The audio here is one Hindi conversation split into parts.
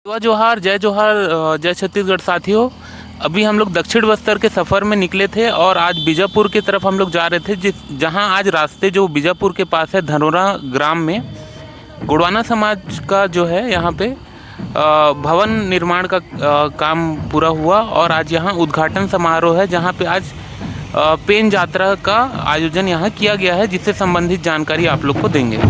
जोहार जय जोहार जय छत्तीसगढ़ साथियों। अभी हम लोग दक्षिण बस्तर के सफ़र में निकले थे और आज बीजापुर की तरफ हम लोग जा रहे थे, जहां आज रास्ते जो बीजापुर के पास है धनोरा ग्राम में गोंडवाना समाज का जो है यहाँ पे भवन निर्माण का काम पूरा हुआ और आज यहाँ उद्घाटन समारोह है, जहाँ पे आज पेन यात्रा का आयोजन यहाँ किया गया है, जिससे संबंधित जानकारी आप लोग को देंगे।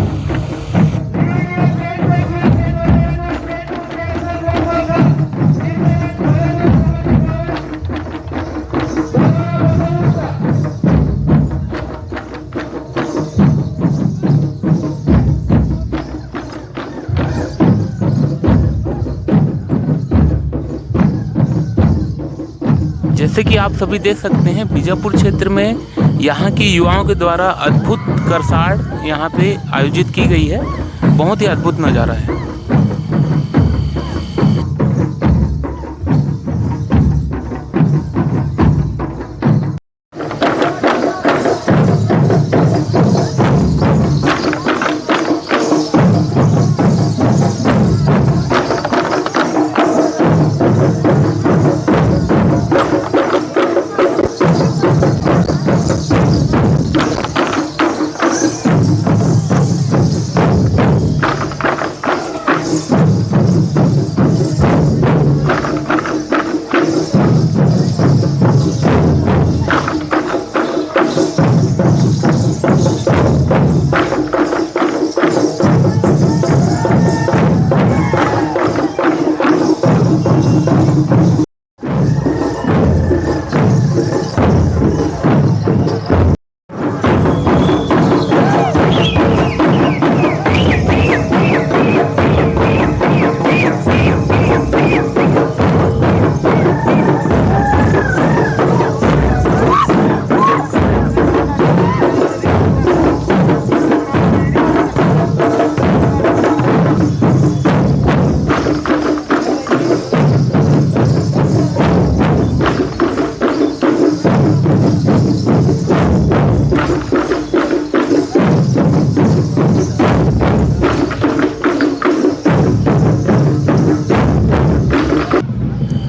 जैसे कि आप सभी देख सकते हैं, बीजापुर क्षेत्र में यहाँ की युवाओं के द्वारा अद्भुत करसाड़ यहाँ पे आयोजित की गई है। बहुत ही अद्भुत नज़ारा है।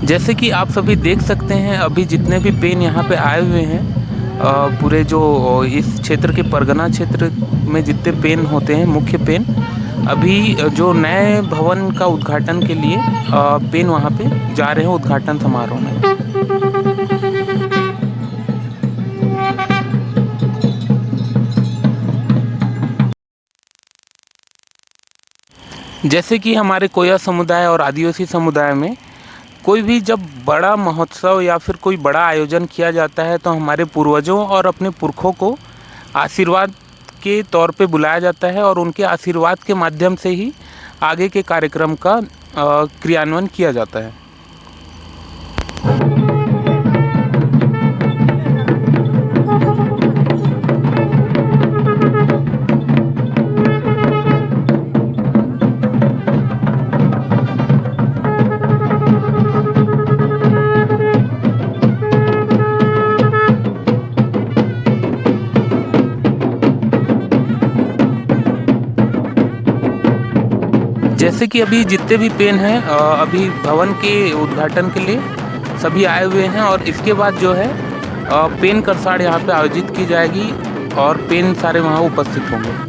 जैसे कि आप सभी देख सकते हैं, अभी जितने भी पेन यहाँ पे आए हुए हैं, पूरे जो इस क्षेत्र के परगना क्षेत्र में जितने पेन होते हैं, मुख्य पेन, अभी जो नए भवन का उद्घाटन के लिए पेन वहाँ पे जा रहे हैं उद्घाटन समारोह में। जैसे कि हमारे कोया समुदाय और आदिवासी समुदाय में कोई भी जब बड़ा महोत्सव या फिर कोई बड़ा आयोजन किया जाता है, तो हमारे पूर्वजों और अपने पुरखों को आशीर्वाद के तौर पे बुलाया जाता है और उनके आशीर्वाद के माध्यम से ही आगे के कार्यक्रम का क्रियान्वयन किया जाता है। जैसे कि अभी जितने भी पेन हैं अभी भवन के उद्घाटन के लिए सभी आए हुए हैं और इसके बाद जो है पेन करसाड़ यहाँ पे आयोजित की जाएगी और पेन सारे वहाँ उपस्थित होंगे।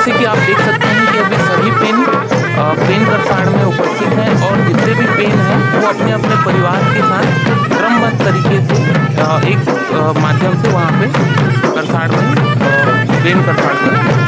जैसे कि आप देख सकते हैं कि अभी सभी पेन करसाड़ में उपस्थित हैं और जितने भी पेन हैं वो अपने अपने परिवार के साथ क्रमबद्ध तरीके से एक माध्यम से वहाँ पे करसाड़ में पेन करसाड़ कर रहे हैं।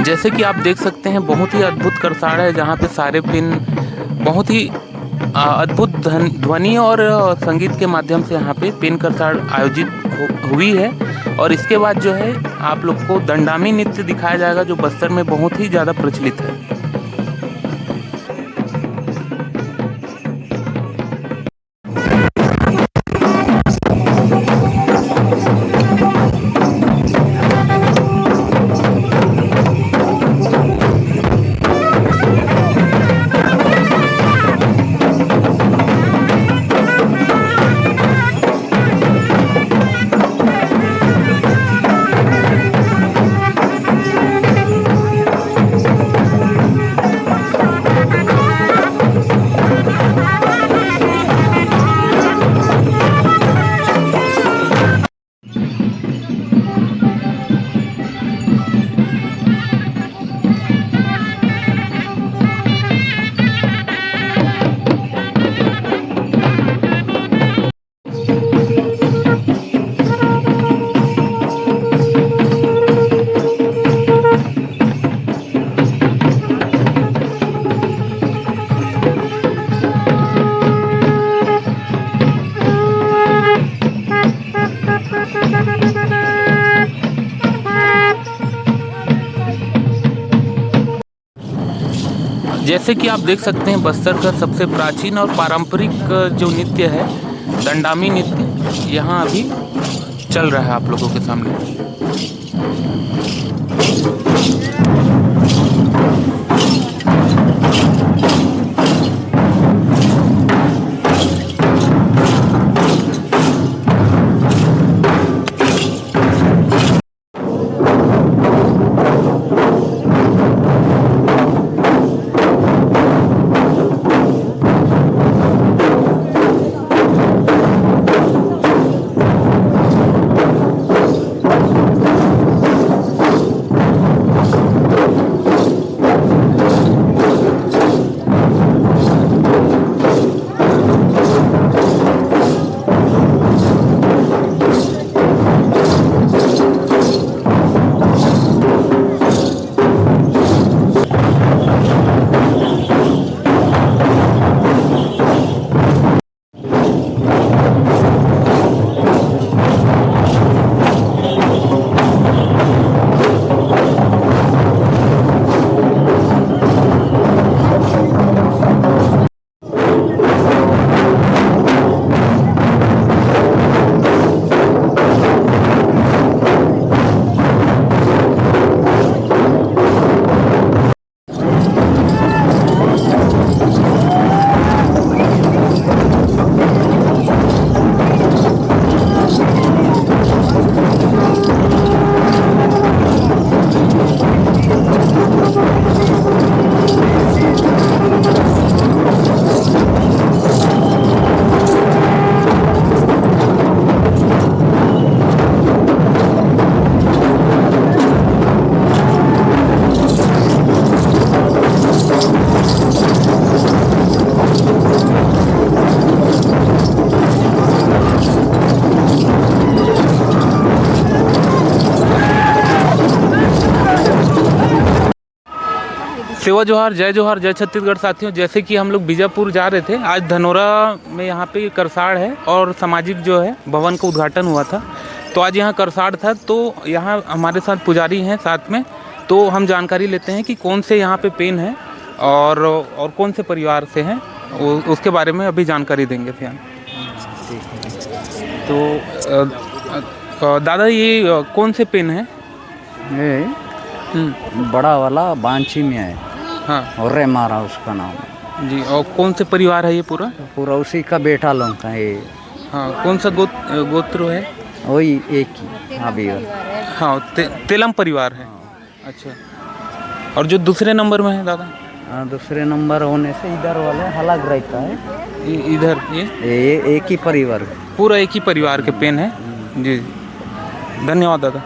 जैसे कि आप देख सकते हैं बहुत ही अद्भुत करसाड़ है जहाँ पे सारे पिन बहुत ही अद्भुत ध्वनि और संगीत के माध्यम से यहाँ पे पिन करसाड़ आयोजित हुई है। और इसके बाद जो है आप लोग को दंडामी नृत्य दिखाया जाएगा जो बस्तर में बहुत ही ज़्यादा प्रचलित है। जैसे कि आप देख सकते हैं बस्तर का सबसे प्राचीन और पारंपरिक जो नृत्य है दंडामी नृत्य यहाँ अभी चल रहा है आप लोगों के सामने। सेवा जोहार, जय छत्तीसगढ़ साथियों। जैसे कि हम लोग बीजापुर जा रहे थे, आज धनोरा में यहाँ पे करसाड़ है और सामाजिक जो है भवन का उद्घाटन हुआ था, तो आज यहाँ करसाड़ था। तो यहाँ हमारे साथ पुजारी हैं साथ में, तो हम जानकारी लेते हैं कि कौन से यहाँ पे पेन है और कौन से परिवार से हैं, उसके बारे में अभी जानकारी देंगे फिर। तो दादा ये कौन से पेन है? ये बड़ा वाला बांची में है। हाँ, और रे मारा उसका नाम। जी। और कौन से परिवार है ये पूरा? पूरा उसी का बेटा लोग का है। हाँ, कौन सा गोत्र है? वही एक ही। हाँ भैया। हाँ, तेलम परिवार है। अच्छा। और जो दूसरे नंबर में है दादा? दूसरे नंबर होने से इधर वाले अलग रहता है। इधर ये एक ही परिवार है। पूरा एक ही परिवार के पेन है। जी, धन्यवाद दादा।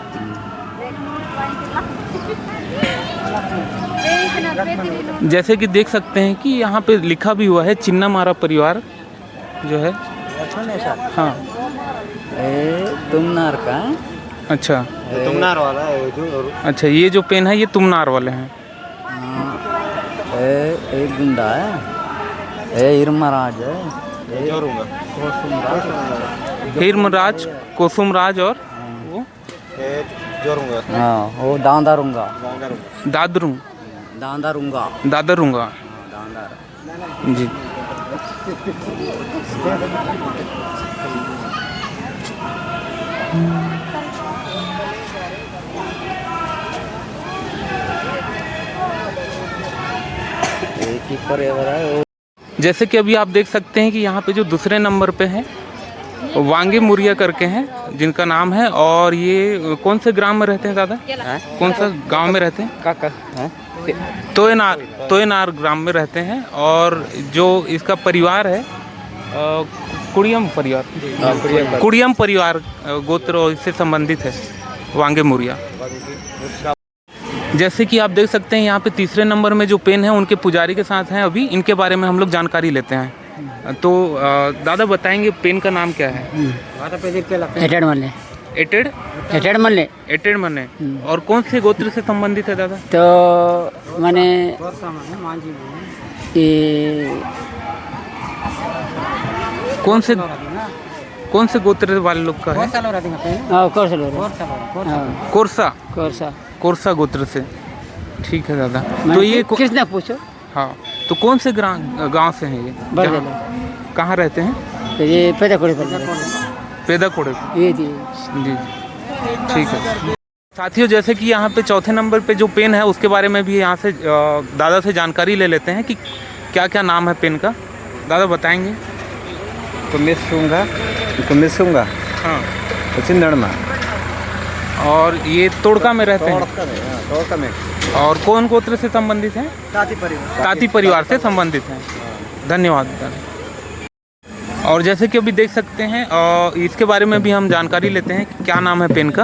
जैसे कि देख सकते हैं कि यहाँ पे लिखा भी हुआ है चिन्नामारा परिवार जो है। हाँ, तुमनार का। अच्छा, तुमनार वाला है जो। अच्छा, ये जो पेन है ये तुमनार वाले हैं। एक गुंडा है, हिरमराज है, हिरमराज, कोसुमराज और वो हाँ वो दांदारूंगा। दादरू दांदारूंगा। दादरूंगा। जी। एक ही परिवार है। जैसे कि अभी आप देख सकते हैं कि यहाँ पे जो दूसरे नंबर पे है वांगे मुरिया करके हैं जिनका नाम है। और ये कौन से ग्राम में रहते हैं दादा? कौन सा गांव में रहते हैं? काका तोयनार ग्राम में रहते हैं। और जो इसका परिवार है कुड़ियम परिवार गोत्र से संबंधित है वांगे मुरिया। जैसे कि आप देख सकते हैं यहाँ पे तीसरे नंबर में जो पेन है उनके पुजारी के साथ हैं। अभी इनके बारे में हम लोग जानकारी लेते हैं। तो दादा बताएंगे पेन का नाम क्या है? एटेड मन्ने। और कौन से गोत्र से संबंधित है दादा? तो मैंने कौन से गोत्र वाले लोग का है? कोरसा गोत्र से। ठीक है दादा। तो ये किसने पूछो? हाँ, तो कौन से गांव से हैं ये? कहाँ रहते हैं? तो ये पेदाकोड़े। जी, ठीक है। साथियों, जैसे कि यहाँ पे चौथे नंबर पे जो पेन है उसके बारे में भी यहाँ से दादा से जानकारी ले लेते हैं कि क्या क्या नाम है पेन का। दादा बताएंगे? कुमिसूंगा। हाँ। चिंदड़मा। और ये तोड़का में रहते हैं। तोड़का में। और कौन गोत्र से संबंधित हैं? ताती परिवार से संबंधित हैं। धन्यवाद दादा। और जैसे कि अभी देख सकते हैं इसके बारे में भी हम जानकारी लेते हैं कि क्या नाम है पेन का।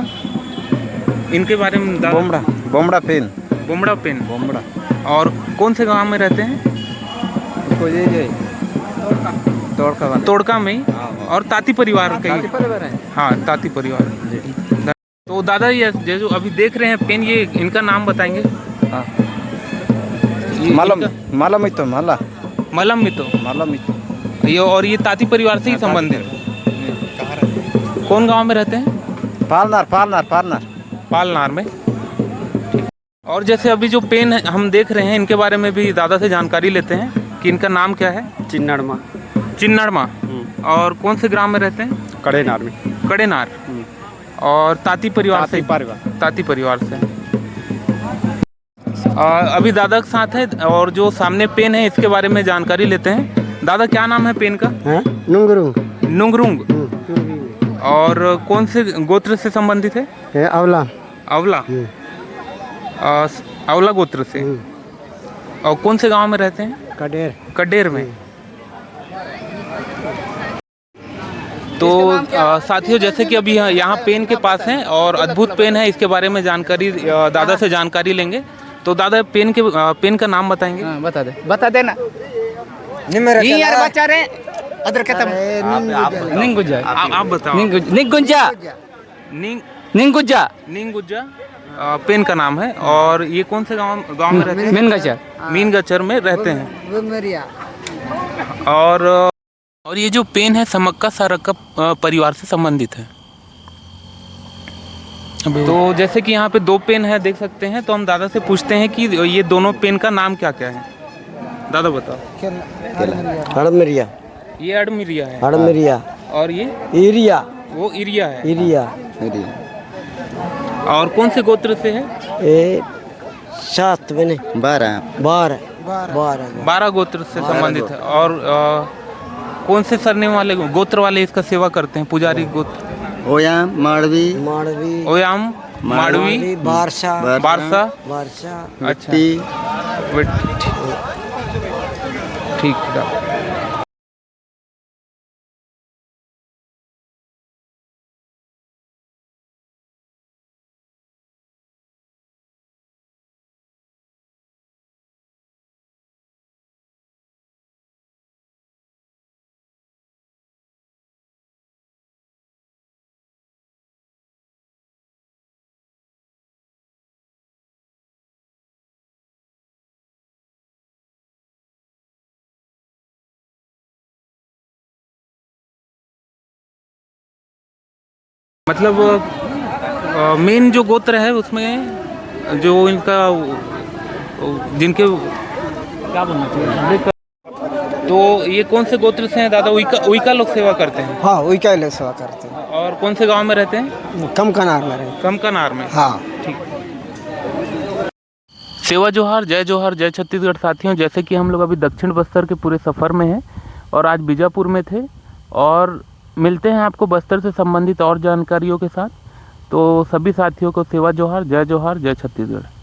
इनके बारे में बोमड़ा पेन। और कौन से गांव में रहते हैं? तोड़का में। और ताती परिवार का ही। हाँ, ताती परिवार। तो दादा ये जो अभी देख रहे हैं पेन, ये इनका नाम बताएंगे? मलम मितो। ये और ये ताती परिवार से ही संबंधित है। कौन गांव में रहते हैं? पालनार में। और जैसे अभी जो पेन है हम देख रहे हैं इनके बारे में भी दादा से जानकारी लेते हैं कि इनका नाम क्या है? चिन्नड़मा। और कौन से ग्राम में रहते हैं? कड़ेनार। और ताती परिवार से। अभी दादा के साथ है। और जो सामने पेन है इसके बारे में जानकारी लेते हैं। दादा क्या नाम है पेन का? नुंगरुंग। और कौन से गोत्र से संबंधित है? अवला गोत्र से। और कौन से गांव में रहते हैं? कडेर में। तो साथियों, जैसे कि अभी यहाँ पेन के पास हैं और अद्भुत पेन है, इसके बारे में जानकारी दादा से जानकारी लेंगे। तो दादा पेन का नाम बताएंगे? बता देना। यार बचा रहे अदर खत्म। आप बताओ। निंगुज्जा पेन का नाम है। और ये कौन से गांव में रहते हैं? मीनगचर में रहते हैं। और ये जो पेन है समक्का सारक्का परिवार से संबंधित है। तो जैसे कि यहाँ पे दो पेन है देख सकते हैं। तो हम दादा से पूछते हैं कि ये दोनों पेन का नाम क्या क्या है। दादा बताओ। अड़मिरिया। ये अड़मिरिया है। और ये इरिया। वो इरिया है। और कौन से गोत्र से है? सात में 12 12 गोत्र से संबंधित है। और कौन से सरनेम वाले गोत्र वाले इसका सेवा करते हैं? पुजारी गोत्र Oyama Madvi Oyama, Madvi, Barca Barca, अच्छा, विट्टी। ठीक है। मतलब मेन जो गोत्र है उसमें जो इनका जिनके क्या बोलना चाहिए, तो ये कौन से गोत्र से हैं दादा? उइका लोग सेवा करते हैं। हाँ वही क्या ले सेवा करते हैं। और कौन से गांव में रहते हैं? कम कनार में रहे। कमकनार में। हाँ ठीक। सेवा जोहार, जय छत्तीसगढ़ साथियों। जैसे कि हम लोग अभी दक्षिण बस्तर के पूरे सफ़र में हैं और आज बीजापुर में थे, और मिलते हैं आपको बस्तर से संबंधित और जानकारियों के साथ। तो सभी साथियों को सेवा जोहार, जय छत्तीसगढ़।